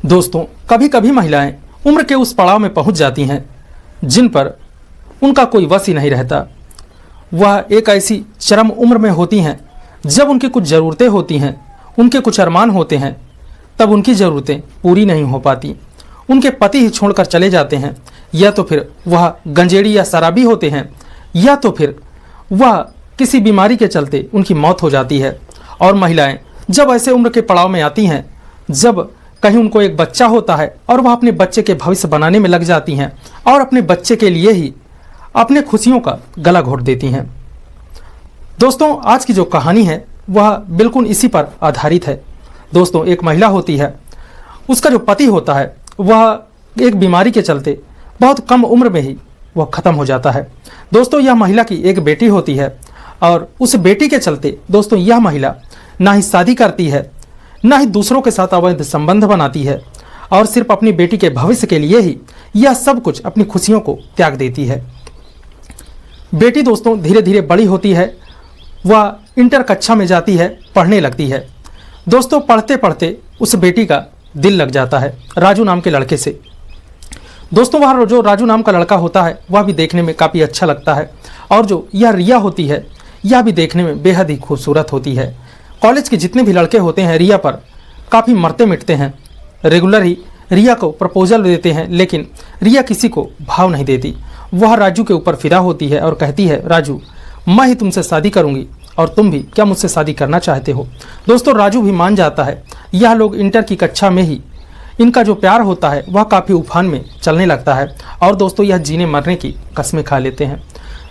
दोस्तों, कभी कभी महिलाएं उम्र के उस पड़ाव में पहुंच जाती हैं जिन पर उनका कोई वश ही नहीं रहता। वह एक ऐसी चरम उम्र में होती हैं जब उनकी कुछ ज़रूरतें होती हैं, उनके कुछ अरमान होते हैं, तब उनकी ज़रूरतें पूरी नहीं हो पाती। उनके पति ही छोड़कर चले जाते हैं, या तो फिर वह गंजेड़ी या शराबी होते हैं, या तो फिर वह किसी बीमारी के चलते उनकी मौत हो जाती है। और महिलाएं जब ऐसे उम्र के पड़ाव में आती हैं, जब कहीं उनको एक बच्चा होता है और वह अपने बच्चे के भविष्य बनाने में लग जाती हैं और अपने बच्चे के लिए ही अपने खुशियों का गला घोट देती हैं। दोस्तों, आज की जो कहानी है वह बिल्कुल इसी पर आधारित है। दोस्तों, एक महिला होती है, उसका जो पति होता है वह एक बीमारी के चलते बहुत कम उम्र में ही वह ख़त्म हो जाता है। दोस्तों, यह महिला की एक बेटी होती है और उस बेटी के चलते दोस्तों यह महिला ना ही शादी करती है, ना ही दूसरों के साथ अवैध संबंध बनाती है, और सिर्फ अपनी बेटी के भविष्य के लिए ही यह सब कुछ अपनी खुशियों को त्याग देती है। बेटी दोस्तों धीरे धीरे बड़ी होती है, वह इंटर कक्षा में जाती है, पढ़ने लगती है। दोस्तों, पढ़ते पढ़ते उस बेटी का दिल लग जाता है राजू नाम के लड़के से। दोस्तों, वह जो राजू नाम का लड़का होता है वह भी देखने में काफ़ी अच्छा लगता है, और जो यह रिया होती है यह भी देखने में बेहद ही खूबसूरत होती है। कॉलेज के जितने भी लड़के होते हैं रिया पर काफ़ी मरते मिटते हैं, रेगुलर ही रिया को प्रपोजल देते हैं, लेकिन रिया किसी को भाव नहीं देती। वह राजू के ऊपर फिदा होती है और कहती है, राजू मैं ही तुमसे शादी करूंगी और तुम भी क्या मुझसे शादी करना चाहते हो। दोस्तों, राजू भी मान जाता है। यह लोग इंटर की कक्षा में ही इनका जो प्यार होता है वह काफ़ी उफान में चलने लगता है, और दोस्तों यह जीने मरने की कस्में खा लेते हैं।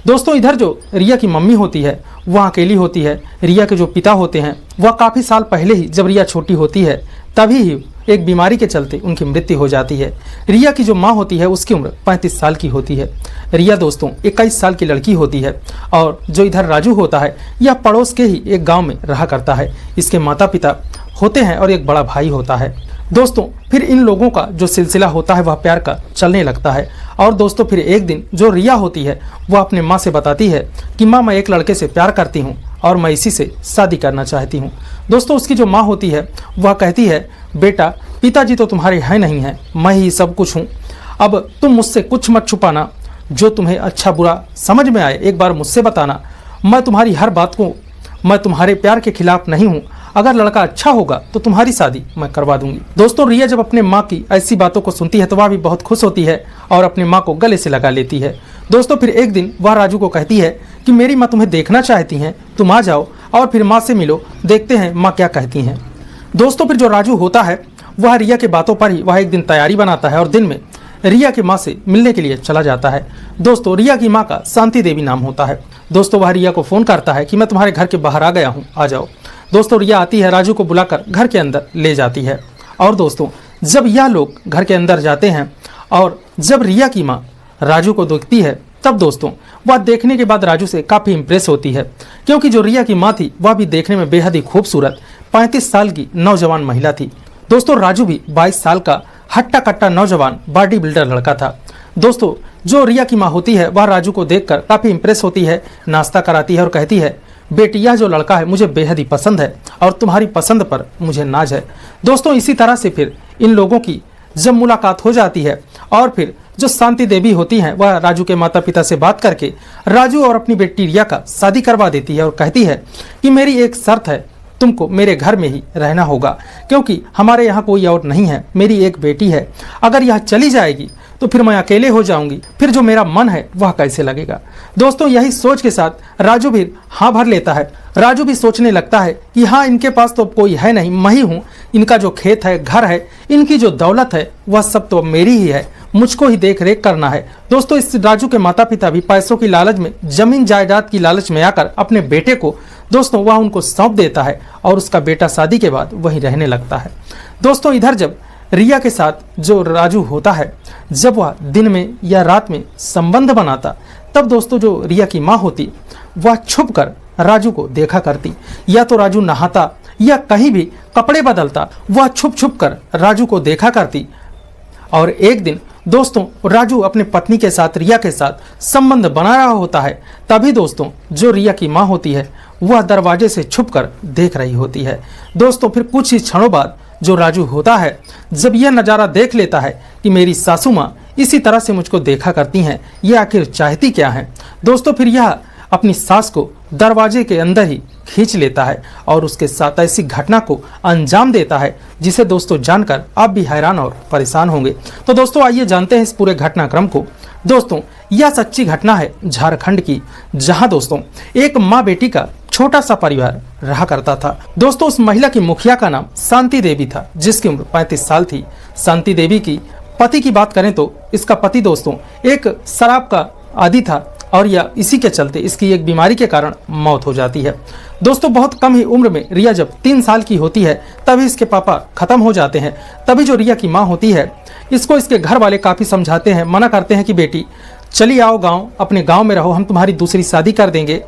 दोस्तों, इधर जो रिया की मम्मी होती है वह अकेली होती है। रिया के जो पिता होते हैं वह काफ़ी साल पहले ही, जब रिया छोटी होती है तभी ही एक बीमारी के चलते उनकी मृत्यु हो जाती है। रिया की जो माँ होती है उसकी उम्र 35 साल की होती है। रिया दोस्तों 21 साल की लड़की होती है, और जो इधर राजू होता है यह पड़ोस के ही एक गांव में रहा करता है। इसके माता पिता होते हैं और एक बड़ा भाई होता है। दोस्तों, फिर इन लोगों का जो सिलसिला होता है वह प्यार का चलने लगता है। और दोस्तों, फिर एक दिन जो रिया होती है वह अपने माँ से बताती है कि माँ, मैं एक लड़के से प्यार करती हूँ और मैं इसी से शादी करना चाहती हूँ। दोस्तों, उसकी जो माँ होती है वह कहती है, बेटा पिताजी तो तुम्हारे हैं नहीं हैं, मैं ही सब कुछ हूँ। अब तुम मुझसे कुछ मत छुपाना, जो तुम्हें अच्छा बुरा समझ में आए एक बार मुझसे बताना। मैं तुम्हारी हर बात को, मैं तुम्हारे प्यार के खिलाफ नहीं हूँ। अगर लड़का अच्छा होगा तो तुम्हारी शादी मैं करवा दूंगी। दोस्तों, रिया जब अपने माँ की ऐसी बातों को सुनती है तो वह भी बहुत खुश होती है और अपनी माँ को गले से लगा लेती है। दोस्तों, फिर एक दिन वह राजू को कहती है कि मेरी माँ तुम्हें देखना चाहती हैं, तुम आ जाओ और फिर माँ से मिलो, देखते हैं माँ क्या कहती हैं। दोस्तों, फिर जो राजू होता है वह रिया के बातों पर ही वह एक दिन तैयारी बनाता है और दिन में रिया की माँ से मिलने के लिए चला जाता है। दोस्तों, रिया की माँ का शांति देवी नाम होता है। दोस्तों, वह रिया को फ़ोन करता है कि मैं तुम्हारे घर के बाहर आ गया हूँ, आ जाओ। दोस्तों, रिया आती है, राजू को बुलाकर घर के अंदर ले जाती है। और दोस्तों, जब यह लोग घर के अंदर जाते हैं और जब रिया की माँ राजू को देखती है, तब दोस्तों वह देखने के बाद राजू से काफ़ी इम्प्रेस होती है, क्योंकि जो रिया की माँ थी वह भी देखने में बेहद ही खूबसूरत 35 साल की नौजवान महिला थी। दोस्तों, राजू भी 22 साल का हट्टा कट्टा नौजवान बॉडी बिल्डर लड़का था। दोस्तों, जो रिया की माँ होती है वह राजू को देखकर काफ़ी इम्प्रेस होती है, नाश्ता कराती है और कहती है, बेटी यह जो लड़का है मुझे बेहद ही पसंद है और तुम्हारी पसंद पर मुझे नाज है। दोस्तों, इसी तरह से फिर इन लोगों की जब मुलाकात हो जाती है और फिर जो शांति देवी होती हैं वह राजू के माता पिता से बात करके राजू और अपनी बेटी रिया का शादी करवा देती है और कहती है कि मेरी एक शर्त है, तुमको मेरे घर में ही रहना होगा, क्योंकि हमारे यहाँ कोई और नहीं है, मेरी एक बेटी है। अगर यह चली जाएगी तो फिर मैं अकेले हो जाऊंगी, फिर जो मेरा मन है वह कैसे लगेगा। दोस्तों, यही सोच के साथ राजू भी हाँ भर लेता है। राजू भी सोचने लगता है कि हाँ, इनके पास तो कोई है नहीं, मैं ही हूँ, इनका जो खेत है, घर है, इनकी जो दौलत है वह सब तो मेरी ही है, मुझको ही देख रेख करना है। दोस्तों, इस राजू के माता पिता भी पैसों की लालच में, जमीन जायदाद की लालच में आकर अपने बेटे को दोस्तों वह उनको सौंप देता है और उसका बेटा शादी के बाद वहीं रहने लगता है। दोस्तों, इधर जब रिया के साथ जो राजू होता है, जब वह दिन में या रात में संबंध बनाता, तब दोस्तों जो रिया की माँ होती वह छुप कर राजू को देखा करती। या तो राजू नहाता या कहीं भी कपड़े बदलता, वह छुप छुप कर राजू को देखा करती। और एक दिन दोस्तों राजू अपने पत्नी के साथ, रिया के साथ संबंध बना रहा होता है, तभी दोस्तों जो रिया की माँ होती है वह दरवाजे से छुपकर देख रही होती है। दोस्तों फिर कुछ ही क्षणों बाद जो राजू होता है जब यह नज़ारा देख लेता है कि मेरी सासू माँ इसी तरह से मुझको देखा करती हैं, ये आखिर चाहती क्या है। दोस्तों फिर यह अपनी सास को दरवाजे के अंदर ही खींच लेता है और उसके साथ ऐसी घटना को अंजाम देता है जिसे दोस्तों जानकर आप भी हैरान और परेशान होंगे। तो दोस्तों आइए जानते हैं इस पूरे घटनाक्रम को। दोस्तों यह सच्ची घटना है झारखंड की, जहां दोस्तों एक माँ बेटी का छोटा सा परिवार रहा करता था। दोस्तों उस महिला की मुखिया का नाम शांति देवी था, जिसकी उम्र 35 साल थी। शांति देवी की पति की बात करें तो इसका पति दोस्तों एक शराब का आदी था और यह इसी के चलते इसकी एक बीमारी के कारण मौत हो जाती है। दोस्तों बहुत कम ही उम्र में रिया जब 3 साल की होती है तभी इसके पापा खत्म हो जाते हैं। तभी जो रिया की माँ होती है इसको इसके घर वाले काफ़ी समझाते हैं, मना करते हैं कि बेटी चली आओ गाँव, अपने गाँव में रहो, हम तुम्हारी दूसरी शादी कर देंगे,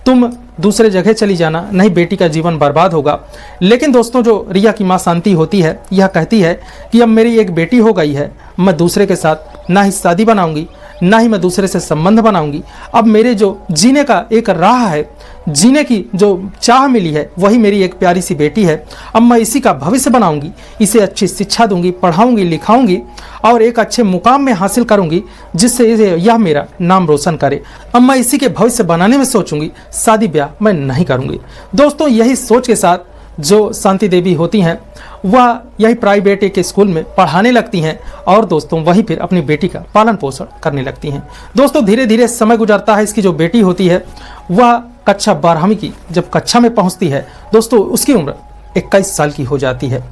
तुम दूसरे जगह चली जाना, नहीं बेटी का जीवन बर्बाद होगा। लेकिन दोस्तों जो रिया की माँ शांति होती है यह कहती है कि अब मेरी एक बेटी हो गई है, मैं दूसरे के साथ ना ही शादी बनाऊंगी ना ही मैं दूसरे से संबंध बनाऊंगी। अब मेरे जो जीने का एक राह है, जीने की जो चाह मिली है वही मेरी एक प्यारी सी बेटी है। अब मैं इसी का भविष्य बनाऊंगी, इसे अच्छी शिक्षा दूंगी, पढ़ाऊंगी, लिखाऊंगी और एक अच्छे मुकाम में हासिल करूंगी जिससे यह मेरा नाम रोशन करे। अब मैं इसी के भविष्य बनाने में सोचूंगी, शादी ब्याह मैं नहीं करूंगी। दोस्तों यही सोच के साथ जो शांति देवी होती हैं वह यही प्राइवेट एक स्कूल में पढ़ाने लगती हैं और दोस्तों वहीं फिर अपनी बेटी का पालन पोषण करने लगती हैं। दोस्तों धीरे धीरे समय गुजरता है। इसकी जो बेटी होती है वह कक्षा 12वीं की जब कक्षा में पहुंचती है दोस्तों उसकी उम्र 21 साल की हो जाती है।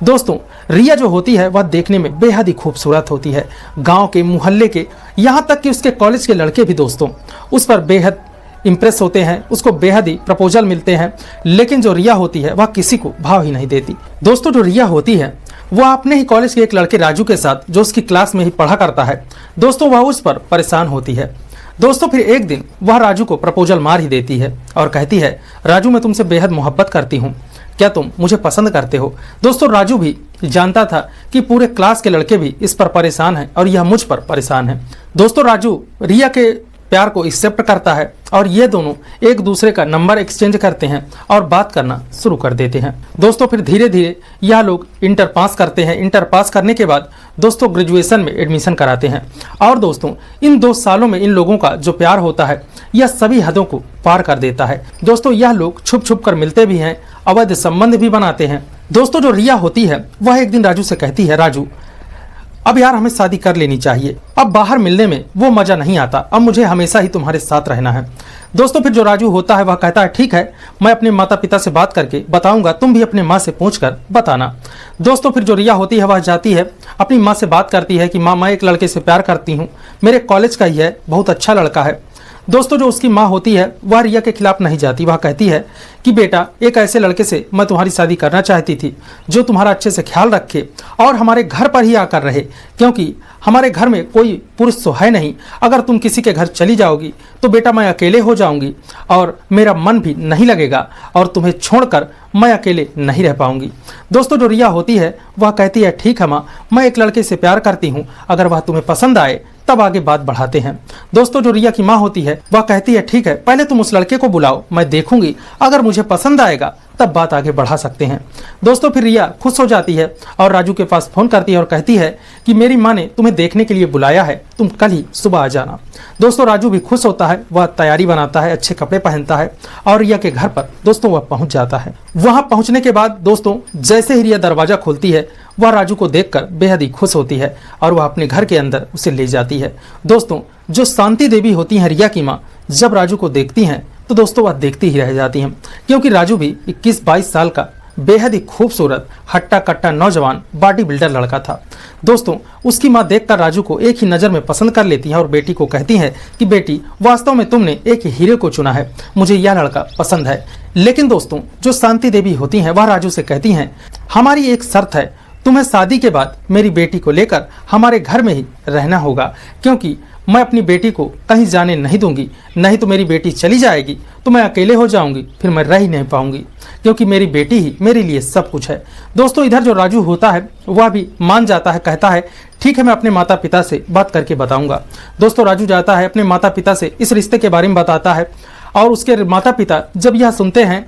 दोस्तों रिया जो होती है वह देखने में बेहद ही खूबसूरत होती है। गाँव के, मोहल्ले के, यहाँ तक कि उसके कॉलेज के लड़के भी दोस्तों उस पर बेहद इम्प्रेस होते हैं, उसको बेहद ही प्रपोजल मिलते हैं। लेकिन जो रिया होती है वह किसी को भाव ही नहीं देती। दोस्तों जो रिया होती है वह अपने ही कॉलेज के एक लड़के राजू के साथ जो उसकी क्लास में ही पढ़ा करता है दोस्तों वह उस पर परेशान होती है। दोस्तों फिर एक दिन वह राजू को प्रपोजल मार ही देती है और कहती है, राजू मैं तुमसे बेहद मोहब्बत करती हूँ, क्या तुम मुझे पसंद करते हो। दोस्तों राजू भी जानता था कि पूरे क्लास के लड़के भी इस पर परेशान हैं और यह मुझ पर परेशान है। दोस्तों राजू रिया के प्यार को एक्सेप्ट करता है और ये दोनों एक दूसरे का नंबर एक्सचेंज करते हैं और बात करना शुरू कर देते हैं। दोस्तों फिर धीरे धीरे यह लोग इंटर पास करते हैं। इंटर पास करने के बाद दोस्तों ग्रेजुएशन में एडमिशन कराते हैं और दोस्तों इन 2 सालों में इन लोगों का जो प्यार होता है यह सभी हदों को पार कर देता है। दोस्तों यह लोग छुप छुप कर मिलते भी हैं, अवैध संबंध भी बनाते हैं। दोस्तों जो रिया होती है वह एक दिन राजू से कहती है, राजू अब यार हमें शादी कर लेनी चाहिए, अब बाहर मिलने में वो मजा नहीं आता, अब मुझे हमेशा ही तुम्हारे साथ रहना है। दोस्तों फिर जो राजू होता है वह कहता है, ठीक है मैं अपने माता पिता से बात करके बताऊंगा, तुम भी अपने माँ से पूछकर बताना। दोस्तों फिर जो रिया होती है वह जाती है अपनी माँ से बात करती है कि माँ मैं एक लड़के से प्यार करती हूँ, मेरे कॉलेज का ही है, बहुत अच्छा लड़का है। दोस्तों जो उसकी माँ होती है वह रिया के खिलाफ नहीं जाती, वह कहती है कि बेटा एक ऐसे लड़के से मैं तुम्हारी शादी करना चाहती थी जो तुम्हारा अच्छे से ख्याल रखे और हमारे घर पर ही आकर रहे, क्योंकि हमारे घर में कोई पुरुष तो है नहीं। अगर तुम किसी के घर चली जाओगी तो बेटा मैं अकेले हो जाऊंगी और मेरा मन भी नहीं लगेगा और तुम्हें छोड़कर मैं अकेले नहीं रह पाऊंगी। दोस्तों जो रिया होती है वह कहती है, ठीक है माँ मैं एक लड़के से प्यार करती हूँ, अगर वह तुम्हें पसंद आए तब आगे बात बढ़ाते हैं। दोस्तों जो रिया की माँ होती है वह कहती है, ठीक है पहले तुम उस लड़के को बुलाओ, मैं देखूंगी, अगर मुझे पसंद आएगा तब बात आगे बढ़ा सकते हैं। दोस्तों फिर रिया खुश हो जाती है और राजू के पास फोन करती है और कहती है कि मेरी माँ ने तुम्हें देखने के लिए बुलाया है, तुम कल ही सुबह आ जाना। दोस्तों राजू भी खुश होता है, वह तैयारी बनाता है, अच्छे कपड़े पहनता है और रिया के घर पर दोस्तों वह पहुंच जाता है। वहां पहुंचने के बाद दोस्तों जैसे ही रिया दरवाजा खोलती है वह राजू को देखकर बेहद ही खुश होती है और वह अपने घर के अंदर उसे ले जाती है। दोस्तों जो शांति देवी होती हैं रिया की माँ, जब राजू को देखती हैं तो दोस्तों वह देखती ही रह जाती हैं, क्योंकि राजू भी 21-22 साल का बेहद ही खूबसूरत हट्टा कट्टा नौजवान बॉडी बिल्डर लड़का था। दोस्तों उसकी माँ देखकर राजू को एक ही नज़र में पसंद कर लेती है और बेटी को कहती है कि बेटी वास्तव में तुमने एक हीरो को चुना है, मुझे यह लड़का पसंद है। लेकिन दोस्तों जो शांति देवी होती हैं वह राजू से कहती हैं, हमारी एक शर्त है, तुम्हें शादी के बाद मेरी बेटी को लेकर हमारे घर में ही रहना होगा, क्योंकि मैं अपनी बेटी को कहीं जाने नहीं दूंगी, नहीं तो मेरी बेटी चली जाएगी तो मैं अकेले हो जाऊंगी, फिर मैं रह ही नहीं पाऊंगी, क्योंकि मेरी बेटी ही मेरे लिए सब कुछ है। दोस्तों इधर जो राजू होता है वह भी मान जाता है, कहता है ठीक है मैं अपने माता पिता से बात करके बताऊंगा। दोस्तों राजू जाता है अपने माता पिता से इस रिश्ते के बारे में बताता है और उसके माता पिता जब यह सुनते हैं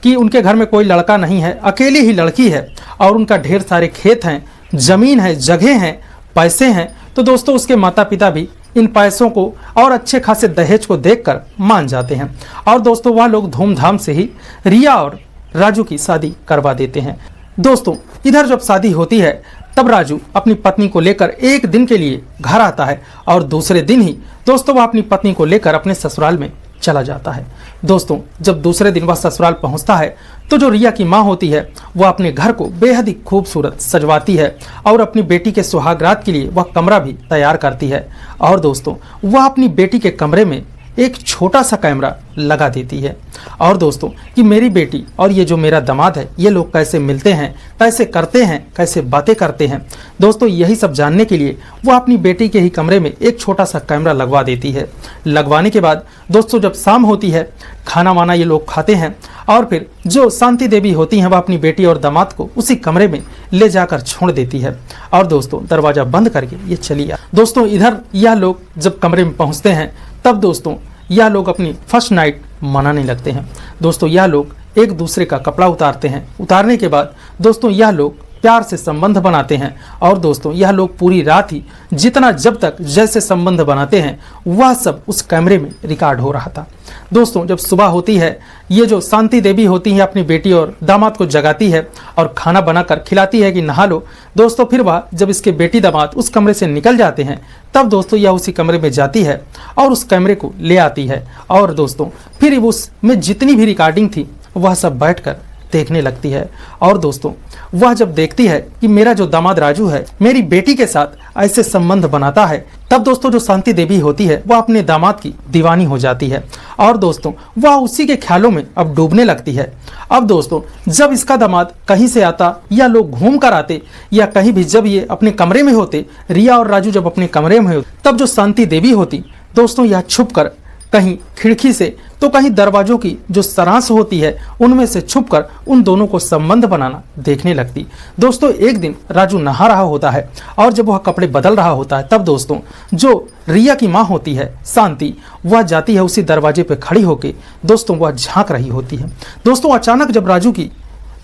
कि उनके घर में कोई लड़का नहीं है, अकेली ही लड़की है और उनका ढेर सारे खेत हैं, ज़मीन है, जगह हैं, पैसे हैं, तो दोस्तों उसके माता पिता भी इन पैसों को और अच्छे खासे दहेज को देखकर मान जाते हैं और दोस्तों वह लोग धूमधाम से ही रिया और राजू की शादी करवा देते हैं। दोस्तों इधर जब शादी होती है तब राजू अपनी पत्नी को लेकर एक दिन के लिए घर आता है और दूसरे दिन ही दोस्तों वह अपनी पत्नी को लेकर अपने ससुराल में चला जाता है। दोस्तों जब दूसरे दिन वह ससुराल पहुंचता है तो जो रिया की मां होती है वह अपने घर को बेहद ही खूबसूरत सजवाती है और अपनी बेटी के सुहागरात के लिए वह कमरा भी तैयार करती है और दोस्तों वह अपनी बेटी के कमरे में एक छोटा सा कैमरा लगा देती है और दोस्तों कि मेरी बेटी और ये जो मेरा दामाद है ये लोग कैसे मिलते हैं, कैसे करते हैं, कैसे बातें करते हैं। दोस्तों यही सब जानने के लिए वो अपनी बेटी के ही कमरे में एक छोटा सा कैमरा लगवा देती है। लगवाने के बाद दोस्तों जब शाम होती है, खाना वाना ये लोग खाते हैं और फिर जो शांति देवी होती हैं वह अपनी बेटी और दामाद को उसी कमरे में ले जाकर छोड़ देती है और दोस्तों दरवाजा बंद करके ये चली आ। दोस्तों इधर यह लोग जब कमरे में पहुंचते हैं तब दोस्तों यह लोग अपनी फर्स्ट नाइट मनाने लगते हैं। दोस्तों यह लोग एक दूसरे का कपड़ा उतारते हैं। उतारने के बाद दोस्तों यह लोग प्यार से संबंध बनाते हैं और दोस्तों यह लोग पूरी रात ही जितना जब तक जैसे संबंध बनाते हैं वह सब उस कैमरे में रिकॉर्ड हो रहा था। दोस्तों जब सुबह होती है ये जो शांति देवी होती है अपनी बेटी और दामाद को जगाती है और खाना बनाकर खिलाती है कि नहा लो। दोस्तों फिर वह जब इसके बेटी दामाद उस कमरे से निकल जाते हैं तब दोस्तों यह उसी कमरे में जाती है और उस कैमरे को ले आती है और दोस्तों फिर उसमें जितनी भी रिकॉर्डिंग थी वह सब बैठकर देखने लगती है और दोस्तों वह जब देखती है कि मेरा जो दामाद राजू है मेरी बेटी के साथ ऐसे संबंध बनाता है तब दोस्तों जो शांति देवी होती है वह अपने दामाद की दीवानी हो जाती है और दोस्तों वह उसी के ख्यालों में अब डूबने लगती है। अब दोस्तों जब इसका दामाद कहीं से आता या लोग घूम कर आते या कहीं भी जब ये अपने कमरे में होते, रिया और राजू जब अपने कमरे में होते तब जो शांति देवी होती दोस्तों यह छुप कर कहीं खिड़की से तो कहीं दरवाजों की जो सरांस होती है उनमें से छुपकर उन दोनों को संबंध बनाना देखने लगती। दोस्तों एक दिन राजू नहा रहा होता है और जब वह कपड़े बदल रहा होता है तब दोस्तों जो रिया की मां होती है शांति वह जाती है उसी दरवाजे पे खड़ी होके दोस्तों वह झांक रही होती है। दोस्तों अचानक जब राजू की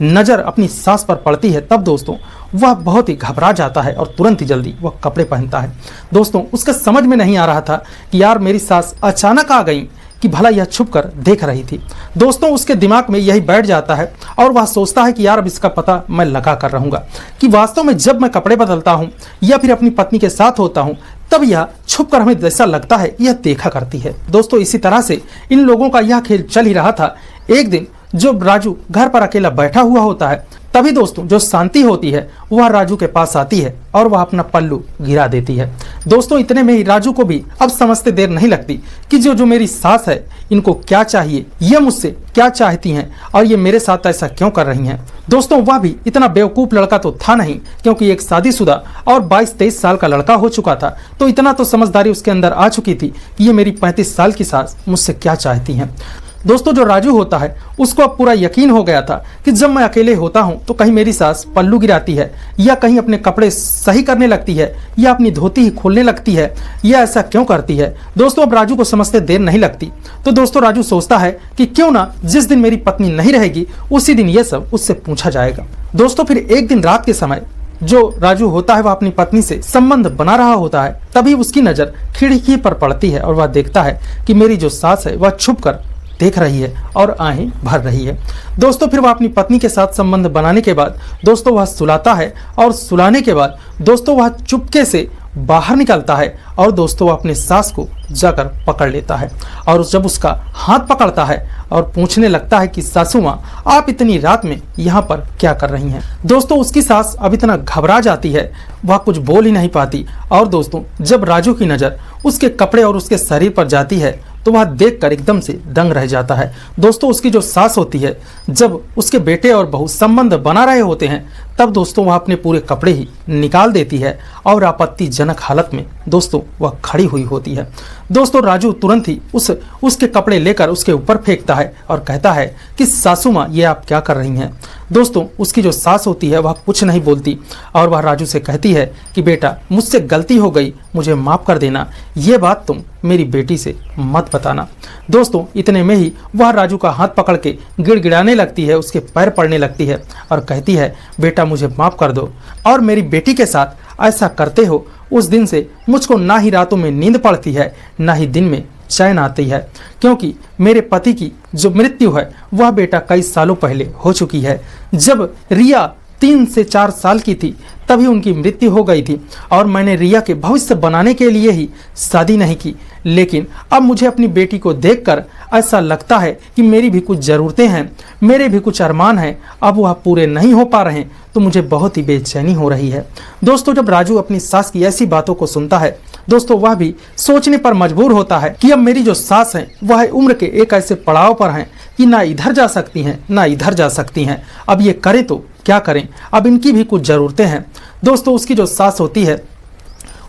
नज़र अपनी सास पर पड़ती है तब दोस्तों वह बहुत ही घबरा जाता है और तुरंत ही जल्दी वह कपड़े पहनता है। दोस्तों उसके समझ में नहीं आ रहा था कि यार मेरी सास अचानक आ गई कि भला यह छुप कर देख रही थी। दोस्तों उसके दिमाग में यही बैठ जाता है और वह सोचता है कि यार अब इसका पता मैं लगा कर रहूँगा कि वास्तव में जब मैं कपड़े बदलता हूँ या फिर अपनी पत्नी के साथ होता हूँ तब यह छुप कर हमें जैसा लगता है यह देखा करती है। दोस्तों इसी तरह से इन लोगों का यह खेल चल ही रहा था। एक दिन जब राजू घर पर अकेला बैठा हुआ होता है तभी दोस्तों जो शांति होती है वह राजू के पास आती है और वह अपना पल्लू गिरा देती है। दोस्तों इतने में ही राजू को भी अब समझते देर नहीं लगती कि जो मेरी सास है इनको क्या चाहिए, ये मुझसे क्या चाहती हैं और ये मेरे साथ ऐसा क्यों कर रही हैं। दोस्तों वह भी इतना बेवकूफ लड़का तो था नहीं क्योंकि एक शादीशुदा और 22-23 साल का लड़का हो चुका था तो इतना तो समझदारी उसके अंदर आ चुकी थी कि ये मेरी 35 साल की सास मुझसे क्या चाहती हैं। दोस्तों जो राजू होता है उसको अब पूरा यकीन हो गया था कि जब मैं अकेले होता हूं तो कहीं मेरी सास पल्लू गिराती है या कहीं अपने कपड़े सही करने लगती है या अपनी धोती ही खोलने लगती है या ऐसा क्यों करती है। दोस्तों अब राजू को समझते देर नहीं लगती तो दोस्तों राजू सोचता है कि क्यों ना जिस दिन मेरी पत्नी नहीं रहेगी उसी दिन ये सब उससे पूछा जाएगा। दोस्तों फिर एक दिन रात के समय जो राजू होता है वह अपनी पत्नी से संबंध बना रहा होता है तभी उसकी नजर खिड़की पर पड़ती है और वह देखता है कि मेरी जो सास है वह छुप कर देख रही है और आहें भर रही है। दोस्तों फिर वह अपनी पत्नी के साथ संबंध बनाने के बाद दोस्तों वह सुलाता है और सुलाने के बाद दोस्तों वह चुपके से बाहर निकलता है और दोस्तों वह अपने सास को जाकर पकड़ लेता है और जब उसका हाथ पकड़ता है और पूछने लगता है कि सासू माँ आप इतनी रात में यहाँ पर क्या कर रही हैं। दोस्तों उसकी सास अब इतना घबरा जाती है वह कुछ बोल ही नहीं पाती और दोस्तों जब राजू की नज़र उसके कपड़े और उसके शरीर पर जाती है तो वह देखकर एकदम से दंग रह जाता है। दोस्तों उसकी जो सास होती है जब उसके बेटे और बहू संबंध बना रहे होते हैं तब दोस्तों वह अपने पूरे कपड़े ही निकाल देती है और आपत्तिजनक हालत में दोस्तों वह खड़ी हुई होती है। दोस्तों राजू तुरंत ही उसके कपड़े लेकर उसके ऊपर फेंकता है और कहता है कि सासू माँ ये आप क्या कर रही हैं। दोस्तों उसकी जो सास होती है वह कुछ नहीं बोलती और वह राजू से कहती है कि बेटा मुझसे गलती हो गई, मुझे माफ़ कर देना, ये बात तुम मेरी बेटी से मत बताना। दोस्तों इतने में ही वह राजू का हाथ पकड़ के गिड़गिड़ाने लगती है, उसके पैर पड़ने लगती है और कहती है बेटा मुझे माफ़ कर दो और मेरी बेटी के साथ ऐसा करते हो उस दिन से मुझको ना ही रातों में नींद पड़ती है ना ही दिन में चैन आती है, क्योंकि मेरे पति की जो मृत्यु है वह बेटा कई सालों पहले हो चुकी है। जब रिया 3 से 4 साल की थी तभी उनकी मृत्यु हो गई थी और मैंने रिया के भविष्य बनाने के लिए ही शादी नहीं की, लेकिन अब मुझे अपनी बेटी को देखकर ऐसा लगता है कि मेरी भी कुछ ज़रूरतें हैं, मेरे भी कुछ अरमान हैं, अब वह पूरे नहीं हो पा रहे हैं तो मुझे बहुत ही बेचैनी हो रही है। दोस्तों जब राजू अपनी सास की ऐसी बातों को सुनता है दोस्तों वह भी सोचने पर मजबूर होता है कि अब मेरी जो सास है वह उम्र के एक ऐसे पड़ाव पर हैं कि ना इधर जा सकती हैं ना इधर जा सकती हैं, अब ये करें तो क्या करें, अब इनकी भी कुछ ज़रूरतें हैं। दोस्तों उसकी जो सास होती है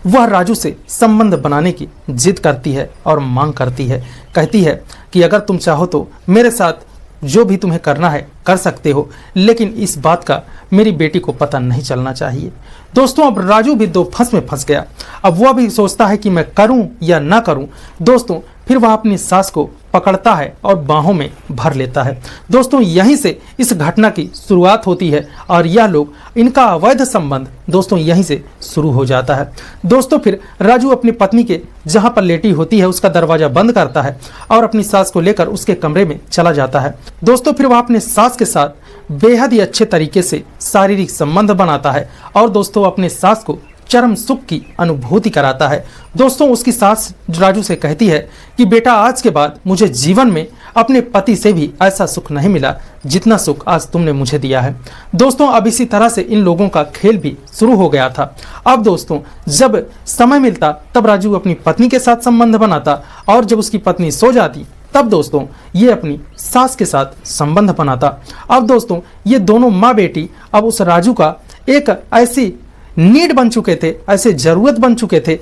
वह राजू से संबंध बनाने की जिद करती है और मांग करती है, कहती है कि अगर तुम चाहो तो मेरे साथ जो भी तुम्हें करना है कर सकते हो, लेकिन इस बात का मेरी बेटी को पता नहीं चलना चाहिए। दोस्तों अब राजू भी दो फंस में फंस गया, अब वह भी सोचता है कि मैं करूं या ना करूं। दोस्तों फिर वह अपनी सास को पकड़ता है और बाहों में भर लेता है। दोस्तों यहीं से इस घटना की शुरुआत होती है और यह लोग इनका अवैध संबंध दोस्तों यहीं से शुरू हो जाता है। दोस्तों फिर राजू अपनी पत्नी के जहां पर लेटी होती है उसका दरवाजा बंद करता है और अपनी सास को लेकर उसके कमरे में चला जाता है। दोस्तों फिर वह अपने सास के साथ बेहद ही अच्छे तरीके से शारीरिक संबंध बनाता है और दोस्तों अपने सास को चरम सुख की अनुभूति कराता है। दोस्तों उसकी सास राजू से कहती है कि बेटा आज के बाद मुझे जीवन में अपने पति से भी ऐसा सुख नहीं मिला जितना सुख आज तुमने मुझे दिया है। दोस्तों अब इसी तरह से इन लोगों का खेल भी शुरू हो गया था। अब दोस्तों जब समय मिलता तब राजू अपनी पत्नी के साथ संबंध बनाता और जब उसकी पत्नी सो जाती तब दोस्तों ये अपनी सास के साथ संबंध बनाता। अब दोस्तों ये दोनों माँ बेटी अब उस राजू का एक ऐसी नीड बन चुके थे, ऐसे जरूरत बन चुके थे।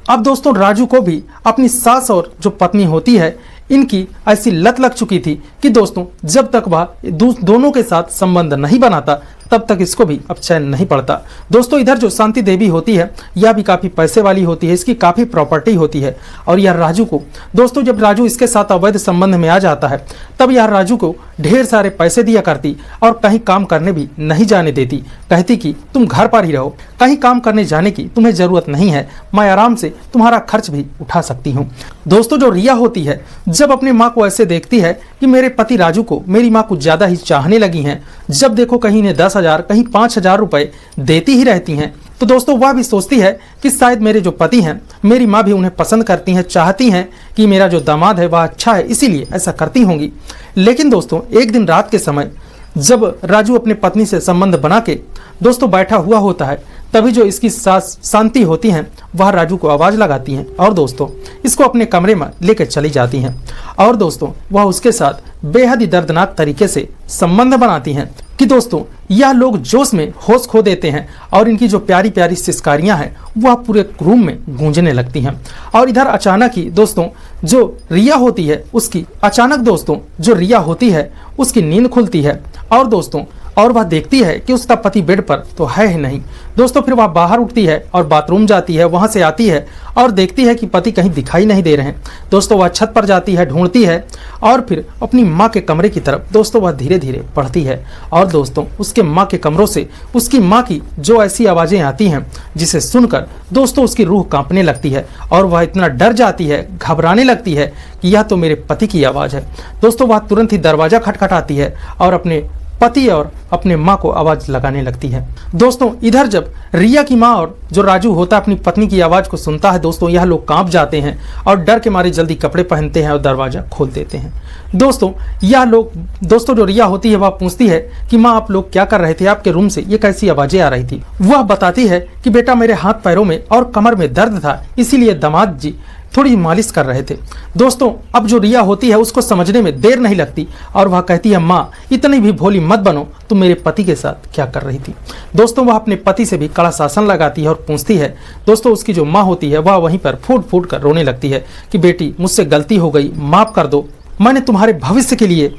अब दोस्तों राजू को भी अपनी सास और जो पत्नी होती है इनकी ऐसी लत लग चुकी थी कि दोस्तों जब तक वह दोनों के साथ संबंध नहीं बनाता तब तक इसको भी अब चैन नहीं पड़ता। दोस्तों इधर जो शांति देवी होती है यह भी काफ़ी पैसे वाली होती है, इसकी काफ़ी प्रॉपर्टी होती है और यह राजू को दोस्तों जब राजू इसके साथ अवैध संबंध में आ जाता है तब यह राजू को ढेर सारे पैसे दिया करती और कहीं काम करने भी नहीं जाने देती, कहती कि तुम घर पर ही रहो, कहीं काम करने जाने की तुम्हें ज़रूरत नहीं है, मैं आराम से तुम्हारा खर्च भी उठा सकती हूँ। दोस्तों जो रिया होती है जब अपनी माँ को ऐसे देखती है कि मेरे पति राजू को मेरी माँ कुछ ज़्यादा ही चाहने लगी हैं, जब देखो कहीं इन्हें 10,000 कहीं 5,000 रुपए देती ही रहती हैं, तो दोस्तों वह भी सोचती है कि शायद मेरे जो पति हैं मेरी माँ भी उन्हें पसंद करती हैं, चाहती हैं कि मेरा जो दामाद है वह अच्छा है, इसीलिए ऐसा करती होंगी। लेकिन दोस्तों एक दिन रात के समय जब राजू अपनी पत्नी से संबंध बना के दोस्तों बैठा हुआ होता है तभी जो इसकी सास शांति होती हैं वह राजू को आवाज़ लगाती हैं और दोस्तों इसको अपने कमरे में लेकर चली जाती हैं और दोस्तों वह उसके साथ बेहद ही दर्दनाक तरीके से संबंध बनाती हैं कि दोस्तों यह लोग जोश में होश खो देते हैं और इनकी जो प्यारी प्यारी सिस्कारियां हैं वह पूरे रूम में गूंजने लगती हैं। और इधर अचानक ही दोस्तों जो रिया होती है उसकी अचानक दोस्तों जो रिया होती है उसकी नींद खुलती है और दोस्तों और वह देखती है कि उसका पति बेड पर तो है ही नहीं। दोस्तों फिर वह बाहर उठती है और बाथरूम जाती है, वहां से आती है और देखती है कि पति कहीं दिखाई नहीं दे रहे हैं। दोस्तों वह छत पर जाती है, ढूंढती है और फिर अपनी माँ के कमरे की तरफ दोस्तों वह धीरे धीरे बढ़ती है और दोस्तों उसके माँ के कमरों से उसकी माँ की जो ऐसी आवाज़ें आती हैं जिसे सुनकर दोस्तों उसकी रूह कांपने लगती है और वह इतना डर जाती है, घबराने लगती है कि यह तो मेरे पति की आवाज़ है। दोस्तों वह तुरंत ही दरवाज़ा खटखटाती है और अपने पति और अपने माँ को आवाज़ लगाने लगती है। दोस्तों इधर जब रिया की माँ और जो राजू होता है अपनी पत्नी की आवाज़ को सुनता है दोस्तों यह लोग कांप जाते हैं और डर के मारे जल्दी कपड़े पहनते हैं और दरवाज़ा खोल देते हैं। दोस्तों जो रिया होती है वह पूछती है कि माँ आप लोग क्या कर रहे थे, आपके रूम से ये कैसी आवाजें आ रही थी। वह बताती है कि बेटा मेरे हाथ पैरों में और कमर में दर्द था, इसीलिए दामाद जी थोड़ी मालिश कर रहे थे। दोस्तों अब जो रिया होती है उसको समझने में देर नहीं लगती और वह कहती है माँ इतनी भी भोली मत बनो, तुम मेरे पति के साथ क्या कर रही थी। दोस्तों वह अपने पति से भी कड़ा शासन लगाती है और पूछती है। दोस्तों उसकी जो माँ होती है वह वहीं पर फूट फूट कर रोने लगती है कि बेटी मुझसे गलती हो गई, माफ कर दो, मैंने तुम्हारे भविष्य के लिए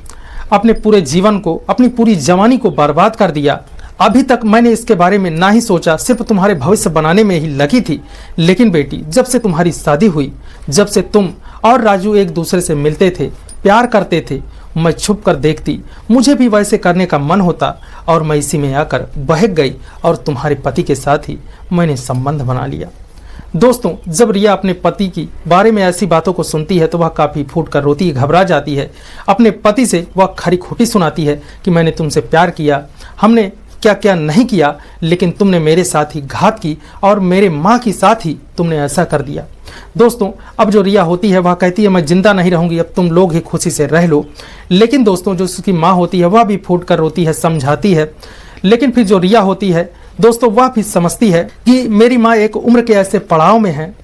अपने पूरे जीवन को, अपनी पूरी जवानी को बर्बाद कर दिया। अभी तक मैंने इसके बारे में ना ही सोचा, सिर्फ तुम्हारे भविष्य बनाने में ही लगी थी। लेकिन बेटी जब से तुम्हारी शादी हुई, जब से तुम और राजू एक दूसरे से मिलते थे, प्यार करते थे, मैं छुप कर देखती, मुझे भी वैसे करने का मन होता और मैं इसी में आकर बहक गई और तुम्हारे पति के साथ ही मैंने संबंध बना लिया। दोस्तों जब रिया अपने पति की बारे में ऐसी बातों को सुनती है तो वह काफ़ी फूट कर रोती है, घबरा जाती है। अपने पति से वह खरी खोटी सुनाती है कि मैंने तुमसे प्यार किया, हमने क्या क्या नहीं किया, लेकिन तुमने मेरे साथ ही घात की और मेरे माँ के साथ ही तुमने ऐसा कर दिया। दोस्तों अब जो रिया होती है वह कहती है मैं जिंदा नहीं रहूंगी, अब तुम लोग ही खुशी से रह लो। लेकिन दोस्तों जो उसकी माँ होती है वह भी फूट कर रोती है, समझाती है। लेकिन फिर जो रिया होती है दोस्तों वह भी समझती है कि मेरी माँ एक उम्र के ऐसे पड़ाव में है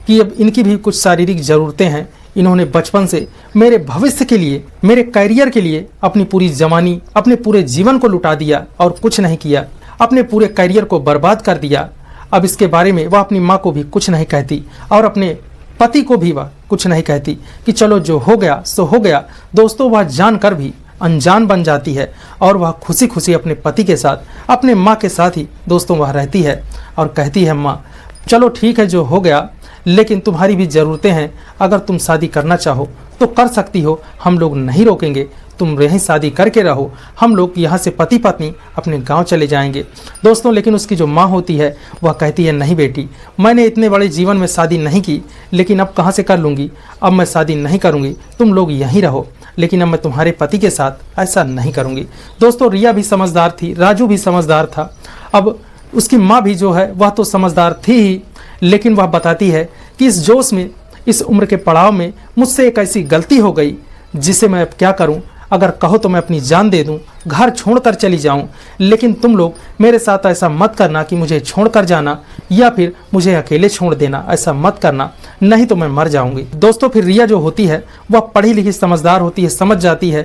कि अब इनकी भी कुछ शारीरिक ज़रूरतें हैं। इन्होंने बचपन से मेरे भविष्य के लिए, मेरे करियर के लिए अपनी पूरी जवानी, अपने पूरे जीवन को लुटा दिया और कुछ नहीं किया, अपने पूरे करियर को बर्बाद कर दिया। अब इसके बारे में वह अपनी माँ को भी कुछ नहीं कहती और अपने पति को भी वह कुछ नहीं कहती कि चलो जो हो गया सो हो गया। दोस्तों वह जानकर भी अनजान बन जाती है और वह खुशी खुशी अपने पति के साथ, अपने माँ के साथ ही दोस्तों वह रहती है और कहती है माँ चलो ठीक है जो हो गया, लेकिन तुम्हारी भी ज़रूरतें हैं, अगर तुम शादी करना चाहो तो कर सकती हो, हम लोग नहीं रोकेंगे, तुम यहीं शादी करके रहो, हम लोग यहाँ से पति पत्नी अपने गांव चले जाएंगे। दोस्तों लेकिन उसकी जो माँ होती है वह कहती है नहीं बेटी, मैंने इतने बड़े जीवन में शादी नहीं की, लेकिन अब कहाँ से कर लूँगी, अब मैं शादी नहीं करूँगी, तुम लोग यहीं रहो, लेकिन अब मैं तुम्हारे पति के साथ ऐसा नहीं करूँगी। दोस्तों रिया भी समझदार थी, राजू भी समझदार था, अब उसकी माँ भी जो है वह तो समझदार थी ही, लेकिन वह बताती है कि इस जोश में, इस उम्र के पड़ाव में मुझसे एक ऐसी गलती हो गई जिसे मैं अब क्या करूं, अगर कहो तो मैं अपनी जान दे दूं, घर छोड़कर चली जाऊं, लेकिन तुम लोग मेरे साथ ऐसा मत करना कि मुझे छोड़कर जाना या फिर मुझे अकेले छोड़ देना, ऐसा मत करना, नहीं तो मैं मर जाऊंगी। दोस्तों फिर रिया जो होती है वह पढ़ी लिखी समझदार होती है, समझ जाती है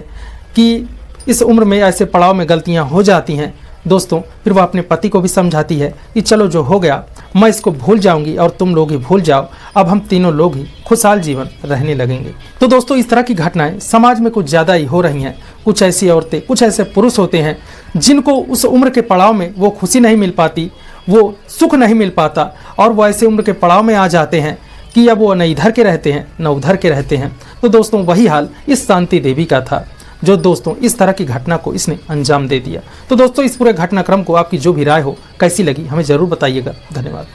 कि इस उम्र में ऐसे पड़ाव में गलतियाँ हो जाती हैं। दोस्तों फिर वह अपने पति को भी समझाती है कि चलो जो हो गया मैं इसको भूल जाऊंगी और तुम लोग ही भूल जाओ, अब हम तीनों लोग ही खुशहाल जीवन रहने लगेंगे। तो दोस्तों इस तरह की घटनाएं समाज में कुछ ज़्यादा ही हो रही हैं। कुछ ऐसी औरतें, कुछ ऐसे पुरुष होते हैं जिनको उस उम्र के पड़ाव में वो खुशी नहीं मिल पाती, वो सुख नहीं मिल पाता और वो ऐसे उम्र के पड़ाव में आ जाते हैं कि अब वो न इधर के रहते हैं न उधर के रहते हैं। तो दोस्तों वही हाल इस शांति देवी का था, जो दोस्तों इस तरह की घटना को इसने अंजाम दे दिया। तो दोस्तों इस पूरे घटनाक्रम को आपकी जो भी राय हो, कैसी लगी, हमें ज़रूर बताइएगा। धन्यवाद।